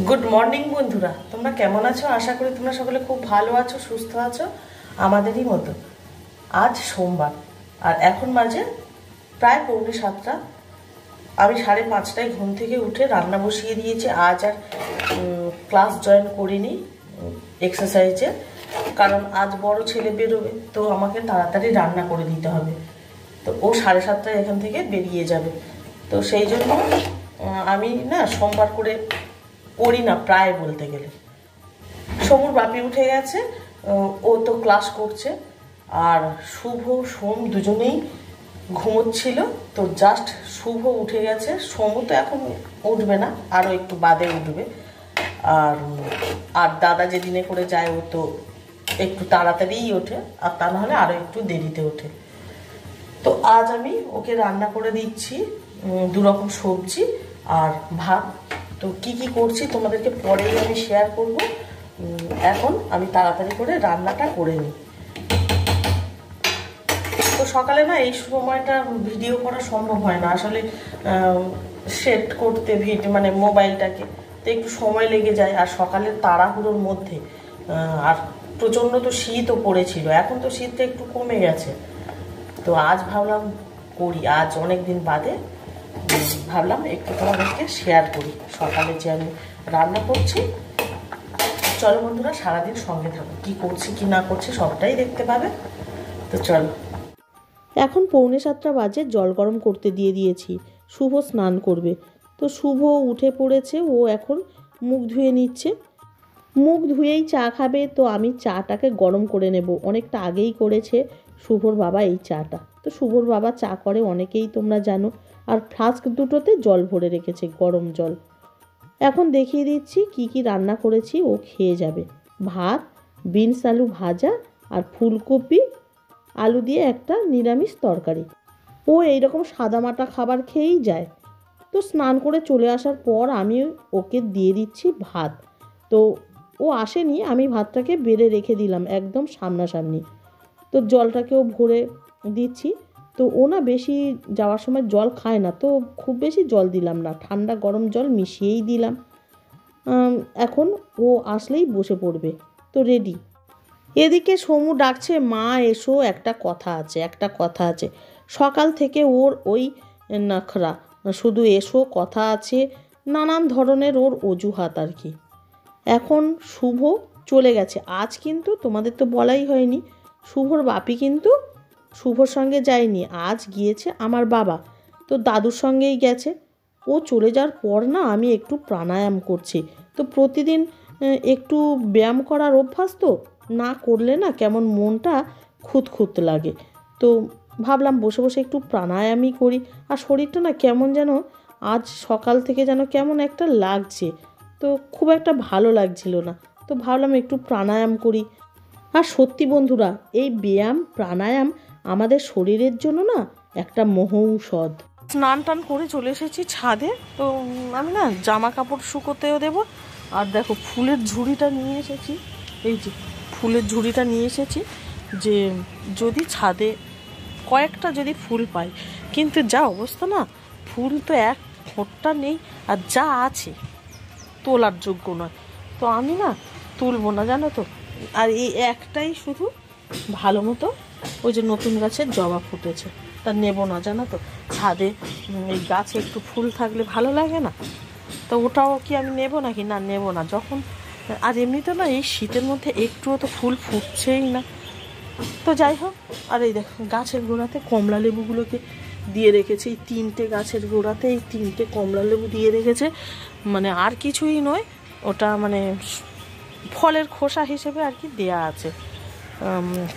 Good morning বন্ধুরা, তোমরা কেমন আছো? আশা করি তোমরা সকলে খুব ভালো আছো, সুস্থ আছো, আমাদেরই মতো। আজ সোমবার আর এখন বাজে প্রায় 6:45। আমি 5:30টায় ঘুম থেকে উঠে রান্না বসিয়ে দিয়েছি। আজ আর ক্লাস জয়েন করিনি এক্সারসাইজে, কারণ আজ বড় ছেলে বেরোবে, তো আমাকে তাড়াতাড়ি রান্না করে দিতে হবে। তো ও 7:30টায় এখান থেকে বেরিয়ে যাবে, তো সেই জন্য আমি না সোমবার করে করি না প্রায় বলতে গেলে। সমুর বাপি উঠে গেছে, ও তো ক্লাস করছে, আর শুভ সোম দুজনেই ঘুমোচ্ছিল। তো জাস্ট শুভ উঠে গেছে, সমু তো এখন উঠবে না, আরও একটু বাদে উঠবে। আর দাদা যেদিনে করে যায় ও তো একটু তাড়াতাড়িই ওঠে, আর তা নাহলে আরও একটু দেরিতে ওঠে। তো আজ আমি ওকে রান্না করে দিচ্ছি 2 রকম সবজি আর ভাত। তো কি কি করছি তোমাদেরকে পরেই আমি শেয়ার করব। এখন আমি তাড়াতাড়ি করে রান্নাটা করে নিই। তো সকালে না এই সময়টা ভিডিও করা সম্ভব হয় না আসলে, সেট করতে মানে মোবাইলটাকে তো একটু সময় লেগে যায়। আর সকালের তাড়াহুড়োর মধ্যে, আর প্রচণ্ড তো শীতও পড়েছিল, এখন তো শীতটা একটু কমে গেছে। তো আজ ভাবলাম করি, আজ অনেক দিন বাদে ভাবলাম একটু তোমাদেরকে শেয়ার করি সকালে যে আমি রান্না করছি। চলো বন্ধুরা, সারাদিন সঙ্গে থাকো, কি করছি কি না করছি সবটাই দেখতে পাবে। তো চলো। এখন 6:45 বাজে, জল গরম করতে দিয়ে দিয়েছি, শুভ স্নান করবে। তো শুভ উঠে পড়েছে, ও এখন মুখ ধুয়ে নিচ্ছে। মুখ ধুয়েই চা খাবে, তো আমি চাটাকে গরম করে নেব। অনেকটা আগেই করেছে শুভর বাবা এই চাটা। তো শুভর বাবা চা করে অনেকেই তোমরা জানো, আর ফ্লাস্ক দুটোতে জল ভরে রেখেছে, গরম জল। এখন দেখিয়ে দিচ্ছি কি কি রান্না করেছি, ও খেয়ে যাবে। ভাত, বিনস আলু ভাজা, আর ফুলকপি আলু দিয়ে একটা নিরামিষ তরকারি। ও এইরকম সাদামাটা খাবার খেয়েই যায়। তো স্নান করে চলে আসার পর আমি ওকে দিয়ে দিচ্ছি ভাত। তো ও আসেনি, আমি ভাতটাকে বেড়ে রেখে দিলাম একদম সামনাসামনি। তো জলটাকেও ভরে দিচ্ছি। তো ও না বেশি যাওয়ার সময় জল খায় না, তো খুব বেশি জল দিলাম না, ঠান্ডা গরম জল মিশিয়েই দিলাম। এখন ও আসলেই বসে পড়বে। তো রেডি। এদিকে সমু ডাকছে, মা এসো, একটা কথা আছে। সকাল থেকে ওর ওই নখরা, শুধু এসো, কথা আছে, নানান ধরনের ওর অজুহাত আর কি। এখন শুভ চলে গেছে। আজ কিন্তু তোমাদের তো বলাই হয়নি, শুভর বাপি কিন্তু শুভর সঙ্গে যায়নি, আজ গিয়েছে আমার বাবা। তো দাদুর সঙ্গেই গেছে। ও চলে যাওয়ার পর না আমি একটু প্রাণায়াম করছি। তো প্রতিদিন একটু ব্যায়াম করার অভ্যাস, তো না করলে না কেমন মনটা খুঁতখুত লাগে। তো ভাবলাম বসে বসে একটু প্রাণায়ামই করি। আর শরীরটা না কেমন যেন আজ সকাল থেকে যেন কেমন একটা লাগছে, তো খুব একটা ভালো লাগছিল না। তো ভাবলাম একটু প্রাণায়াম করি। আর সত্যি বন্ধুরা, এই ব্যায়াম প্রাণায়াম আমাদের শরীরের জন্য না একটা মহৌষধ। স্নান টান করে চলে এসেছি ছাদে। তো আমি না জামা কাপড় শুকোতেও দেবো। আর দেখো ফুলের ঝুড়িটা নিয়ে এসেছি, এই যে ফুলের ঝুড়িটা নিয়ে এসেছি, যে যদি ছাদে কয়েকটা যদি ফুল পাই। কিন্তু যা অবস্থা না, ফুল তো এক ফোঁটা নেই, আর যা আছে তোলার যোগ্য নয়। তো আমি না তুলবো না, জানো তো। আর এই একটাই শুধু ভালো মতো ওই যে নতুন গাছের জবা ফুটেছে, তা নেব না, জানো তো। ছাদে এই গাছে একটু ফুল থাকলে ভালো লাগে না, তো ওটাও কি আমি নেব নাকি? না, নেব না। যখন আর এমনিতে না এই শীতের মধ্যে একটুও তো ফুল ফুটছেই না। তো যাই হোক, আর এই দেখো গাছের গোড়াতে কমলা লেবুগুলোকে দিয়ে রেখেছে, এই 3টে গাছের গোড়াতে এই 3টে কমলা লেবু দিয়ে রেখেছে। মানে আর কিছুই নয়, ওটা মানে ফলের খোসা হিসেবে আর কি দেয়া আছে।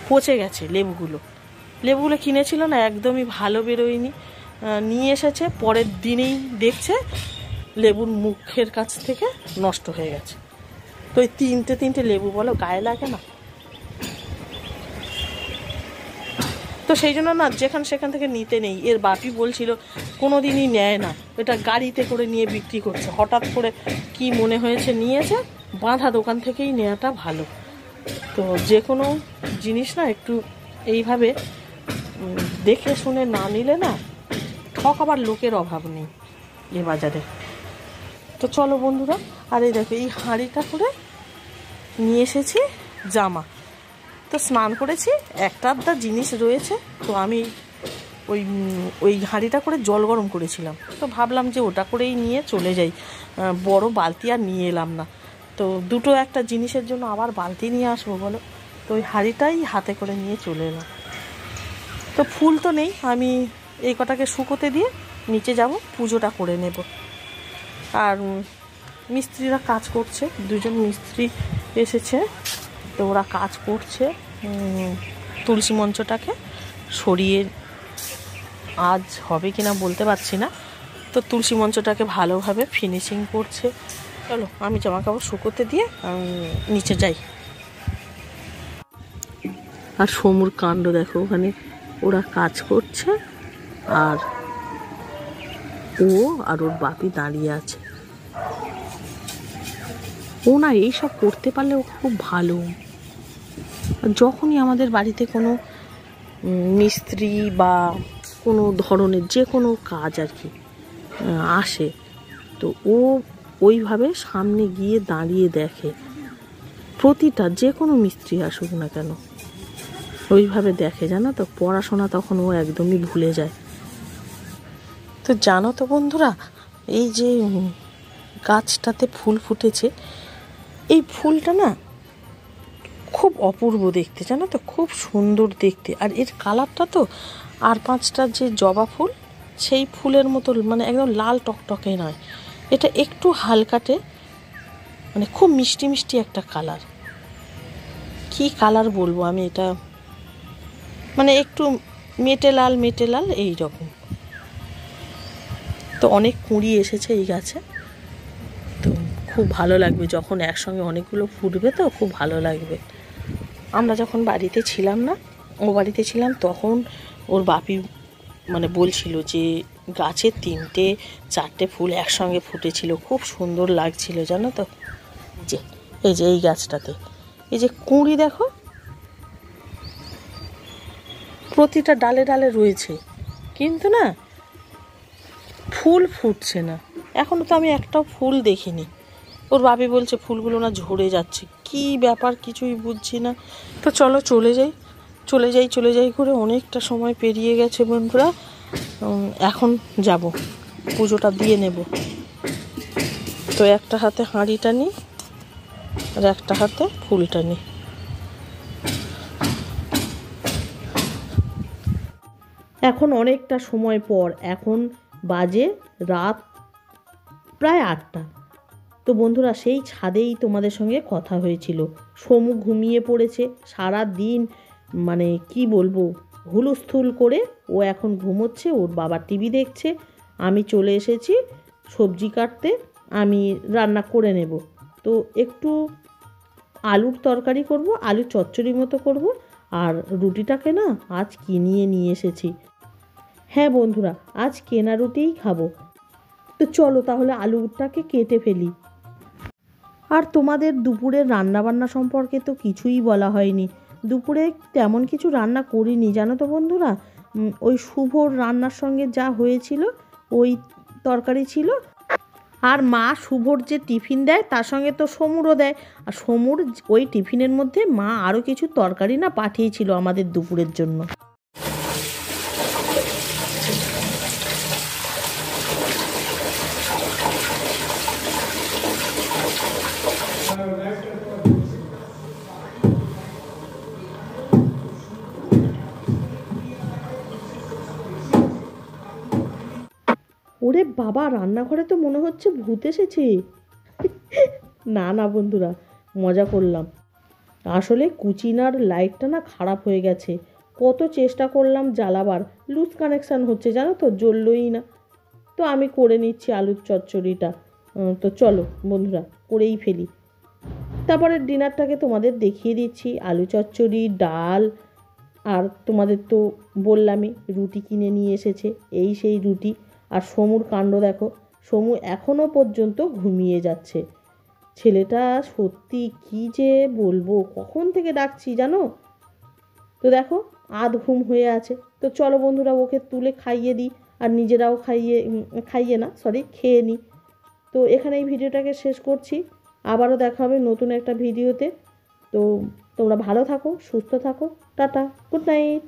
পচে গেছে লেবুগুলো কিনেছিল না, একদমই ভালো বেরোয়নি। নিয়ে এসেছে, পরের দিনেই দেখছে লেবুর মুখের কাছ থেকে নষ্ট হয়ে গেছে। তো এই 3টে লেবু বলো গায়ে লাগে না? তো সেই জন্য না সেখান থেকে নিতে নেই। এর বাপি বলছিল কোনো দিনই নেয় না, এটা গাড়িতে করে নিয়ে বিক্রি করছে। হঠাৎ করে কি মনে হয়েছে নিয়েছে, বাঁধা দোকান থেকেই নেওয়াটা ভালো। তো যে কোনো জিনিস না একটু এইভাবে দেখে শুনে না নিলে না ঠকাবার লোকের অভাব নেই এ বাজারে। তো চলো বন্ধুরা, আর এই দেখো এই হাঁড়িটা করে নিয়ে এসেছি জামা। তো স্নান করেছি, একটা আধটা জিনিস রয়েছে, তো আমি ওই হাঁড়িটা করে জল গরম করেছিলাম, তো ভাবলাম যে ওটা করেই নিয়ে চলে যাই, বড় বালতি আর নিয়ে এলাম না। তো দুটো একটা জিনিসের জন্য আবার বালতি নিয়ে আসবো বলো, তো ওই হাঁড়িটাই হাতে করে নিয়ে চলে এলাম। তো ফুল তো নেই, আমি এই কটাকে শুকোতে দিয়ে নিচে যাব, পুজোটা করে নেব। আর মিস্ত্রিরা কাজ করছে, দুজন মিস্ত্রি এসেছে, তো ওরা কাজ করছে তুলসী মঞ্চটাকে সরিয়ে, আজ হবে কিনা বলতে পারছি না। তো তুলসী মঞ্চটাকে ভালোভাবে ফিনিশিং করছে। চলো আমি জামা কাপড় শুকোতে দিয়ে নিচে যাই। আর সমুর কাণ্ড দেখো, ওখানে ওরা কাজ করছে আর ও আর ওর বাপি দাঁড়িয়ে আছে। ও না এইসব করতে পারলে ও খুব ভালো। যখনই আমাদের বাড়িতে কোনো মিস্ত্রি বা কোনো ধরনের যে কোনো কাজ আর কি আসে, তো ও ওইভাবে সামনে গিয়ে দাঁড়িয়ে দেখে, প্রতিটা যে কোনো মিস্ত্রি আসুক না কেন ওইভাবে দেখে, জানো তো। পড়াশোনা তখন ও একদমই ভুলে যায়। তো জানো তো বন্ধুরা, এই যে গাছটাতে ফুল ফুটেছে, এই ফুলটা না খুব অপূর্ব দেখতে, জানো তো, খুব সুন্দর দেখতে। আর এর কালারটা তো আর পাঁচটা যে জবা ফুল সেই ফুলের মতো, মানে একদম লাল টকটকে নয়, এটা একটু হালকাটে, মানে খুব মিষ্টি মিষ্টি একটা কালার। কি কালার বলবো আমি, এটা মানে একটু মেটে লাল এই রকম। তো অনেক কুঁড়ি এসেছে এই গাছে, তো খুব ভালো লাগবে যখন একসঙ্গে অনেকগুলো ফুটবে, তো খুব ভালো লাগবে। আমরা যখন বাড়িতে ছিলাম না, ও বাড়িতে ছিলাম, তখন ওর বাপি মানে বলছিল যে গাছে 3-4টে ফুল একসঙ্গে ফুটেছিল, খুব সুন্দর লাগছিল, জানো তো। যে এই গাছটাতে এই যে কুঁড়ি দেখো, প্রতিটা ডালে ডালে রয়েছে, কিন্তু না ফুল ফুটছে না। এখনও তো আমি একটাও ফুল দেখিনি। ওর বাপি বলছে ফুলগুলো না ঝরে যাচ্ছে, কি ব্যাপার কিছুই বুঝছি না। তো চলো চলে যাই করে অনেকটা সময় পেরিয়ে গেছে বন্ধুরা। এখন যাব, পুজোটা দিয়ে নেব। তো একটা হাতে হাঁড়িটা নিই আর একটা হাতে ফুলটা নিই। এখন অনেকটা সময় পর, এখন বাজে রাত প্রায় 8টা। তো বন্ধুরা, সেই ছাদেই তোমাদের সঙ্গে কথা হয়েছিল। সমু ঘুমিয়ে পড়েছে সারা দিন, মানে কি বলবো, হুলস্থুল করে ও এখন ঘুমোচ্ছে, ওর বাবা টিভি দেখছে। আমি চলে এসেছি সবজি কাটতে, আমি রান্না করে নেব। তো একটু আলুর তরকারি করব, আলু চচ্চড়ি মতো করব। আর রুটিটাকে না আজ কিনিয়ে নিয়ে এসেছি। হ্যাঁ বন্ধুরা, আজ কেনা রুটিই খাবো। তো চলো তাহলে আলুটাকে কেটে ফেলি। আর তোমাদের দুপুরের রান্নাবান্না সম্পর্কে তো কিছুই বলা হয়নি। দুপুরে তেমন কিছু রান্না করিনি, জানো তো বন্ধুরা। ওই শুভর রান্নার সঙ্গে যা হয়েছিল ওই তরকারি ছিল। আর মা শুভর যে টিফিন দেয় তার সঙ্গে তো সমুরও দেয়, আর সমুর ওই টিফিনের মধ্যে মা আরও কিছু তরকারি না পাঠিয়েছিল আমাদের দুপুরের জন্য। ওরে বাবা, রান্নাঘরে তো মনে হচ্ছে ভূত এসেছে। না না বন্ধুরা, মজা করলাম। আসলে কুচিনার লাইটটা না খারাপ হয়ে গেছে, কত চেষ্টা করলাম জ্বালাবার, লুজ কানেকশান হচ্ছে, জানো তো, জ্বললই না। তো আমি করে নিচ্ছি আলুর চচ্চড়িটা। তো চলো বন্ধুরা, করেই ফেলি। তারপরে ডিনারটাকে তোমাদের দেখিয়ে দিচ্ছি। আলু চচ্চড়ি, ডাল, আর তোমাদের তো বললামই রুটি কিনে নিয়ে এসেছে, এই সেই রুটি। আর সমুর কাণ্ড দেখো, সমু এখনও পর্যন্ত ঘুমিয়ে যাচ্ছে। ছেলেটা সত্যি কি যে বলবো, কখন থেকে ডাকছি জানো। তো দেখো আধ ঘুম হয়ে আছে। তো চলো বন্ধুরা, ওকে তুলে খাইয়ে দিই, আর নিজেরাও খেয়ে নিই। তো এখানে এই ভিডিওটাকে শেষ করছি, আবারও দেখা হবে নতুন একটা ভিডিওতে। তো তোমরা ভালো থাকো, সুস্থ থাকো, টাটা, গুড নাইট।